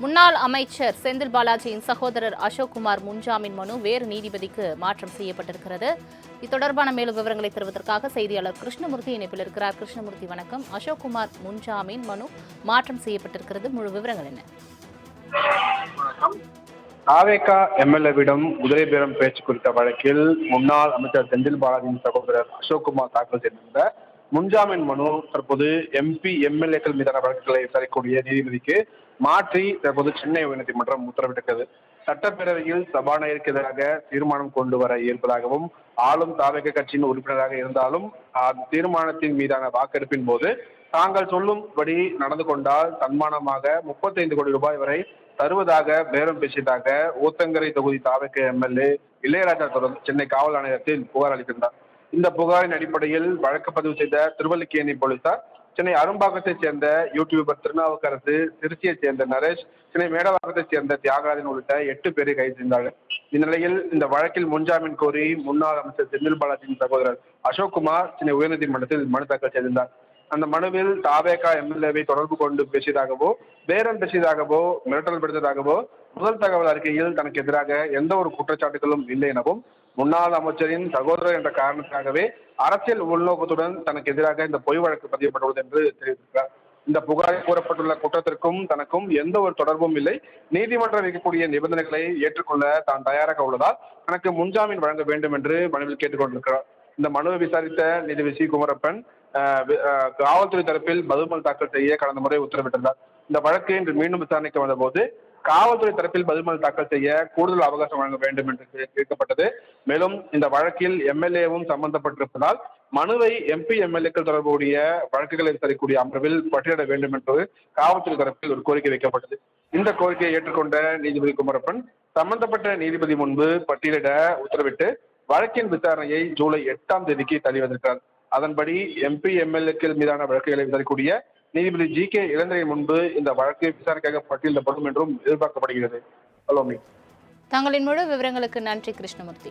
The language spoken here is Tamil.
முன்னாள் அமைச்சர் செந்தில் பாலாஜியின் சகோதரர் அசோக்குமார் முன்ஜாமீன் மனு வேறு நீதிபதிக்கு மாற்றம் செய்யப்பட்டிருக்கிறது. இது தொடர்பான மேலும் விவரங்களை தருவதற்காக செய்தியாளர் கிருஷ்ணமூர்த்தி இணைப்பில் இருக்கிறார். கிருஷ்ணமூர்த்தி வணக்கம். அசோக்குமார் முன்ஜாமீன் மனு மாற்றம் செய்யப்பட்டிருக்கிறது, முழு விவரங்கள் என்ன? தாவேகா எம்எல்ஏவிடம் குதிரை பேரம் பேச்சு குறித்த வழக்கில் முன்னாள் அமைச்சர் செந்தில் பாலாஜியின் சகோதரர் அசோக்குமார் தாக்கல் செய்திருந்த முன்ஜாமீன் மனு தற்போது எம்பி எம்எல்ஏக்கள் மீதான வழக்குகளை விசாரிக்கக்கூடிய நீதிபதிக்கு மாற்றி தற்போது சென்னை உயர்நீதிமன்றம் உத்தரவிட்டிருக்கிறது. சட்டப்பேரவையில் சபாநாயகருக்கு எதிராக தீர்மானம் கொண்டு வர இருப்பதாகவும் ஆளும் தாவேகா கட்சியின் உறுப்பினராக இருந்தாலும் தீர்மானத்தின் மீதான வாக்கெடுப்பின் போது தாங்கள் சொல்லும்படி நடந்து கொண்டால் சன்மானமாக 35 கோடி ரூபாய் வரை தருவதாக பேரம் பேசியதாக ஊத்தங்கரை தொகுதி தாவேகா எம்எல்ஏ இளையராஜா தொடர்ந்து சென்னை காவல் ஆணையத்தில் புகார் அளித்திருந்தார். இந்த புகாரின் அடிப்படையில் வழக்கு பதிவு செய்த திருவல்லிக்கேணி போலீசார் சென்னை அரும்பாக்கத்தைச் சேர்ந்த யூடியூபர் திருநாவுக்கரசு, திருச்சியைச் சேர்ந்த நரேஷ், சென்னை மேடவாக்கத்தைச் சேர்ந்த தியாகராஜன் உள்ளிட்ட 8 பேரை கைது செய்தார்கள். இந்நிலையில் இந்த வழக்கில் முன்ஜாமீன் கோரி முன்னாள் அமைச்சர் செந்தில் பாலாஜியின் சகோதரர் அசோக்குமார் சென்னை உயர்நீதிமன்றத்தில் மனு தாக்கல் செய்திருந்தார். அந்த மனுவில் தாவேகா எம்எல்ஏவை தொடர்பு கொண்டு பேசியதாகவோ பேரம் பேசியதாகவோ மிரட்டல் விடுத்ததாகவோ முதல் தகவல் அறிக்கையில் தனக்கு எதிராக எந்த ஒரு குற்றச்சாட்டுகளும் இல்லை எனவும் முன்னாள் அமைச்சரின் சகோதரர் என்ற காரணத்திற்காகவே அரசியல் உள்நோக்கத்துடன் தனக்கு எதிராக இந்த பொய் வழக்கு பதியப்பட்டுள்ளது என்று தெரிவித்திருக்கிறார். இந்த புகாரில் கூறப்பட்டுள்ள குற்றத்திற்கும் தனக்கும் எந்த ஒரு தொடர்பும் இல்லை. நீதிமன்றம் வைக்கக்கூடிய நிபந்தனைகளை ஏற்றுக்கொள்ள தான் தயாராக உள்ளதால் தனக்கு முன்ஜாமீன் வழங்க வேண்டும் என்று மனுவில் கேட்டுக்கொண்டிருக்கிறார். இந்த மனுவை விசாரித்த நீதிபதி சி குமரப்பன் காவல்துறை தரப்பில் பதில்மனு தாக்கல் செய்ய கடந்த முறை உத்தரவிட்டிருந்தார். இந்த வழக்கு இன்று மீண்டும் விசாரணைக்கு வந்தபோது காவல்துறை தரப்பில் பதில்மனு தாக்கல் செய்ய கூடுதல் அவகாசம் வழங்க வேண்டும் என்று கேட்கப்பட்டது. மேலும் இந்த வழக்கில் எம்எல்ஏவும் சம்பந்தப்பட்டிருப்பதால் மனுவை எம்பி எம்எல்ஏக்கள் தொடர்புடைய வழக்குகளை விசாரிக்கக்கூடிய அமர்வில் பட்டியலிட வேண்டும் என்று காவல்துறை தரப்பில் ஒரு கோரிக்கை வைக்கப்பட்டது. இந்த கோரிக்கையை ஏற்றுக்கொண்ட நீதிபதி குமரப்பன் சம்பந்தப்பட்ட நீதிபதி முன்பு பட்டியலிட உத்தரவிட்டு வழக்கின் விசாரணையை ஜூலை 8ஆம் தேதிக்கு தள்ளி வந்திருக்கிறார். அதன்படி எம்பி எம்எல்ஏக்கள் மீதான வழக்குகளை விசாரிக்கக்கூடிய நீதிபதி ஜி.கே. இளந்திரன் முன்பு இந்த வழக்கு விசாரணைக்காக பட்டியலிடப்படும் என்றும் எதிர்பார்க்கப்படுகிறது. தங்களின் முழு விவரங்களுக்கு நன்றி கிருஷ்ணமூர்த்தி.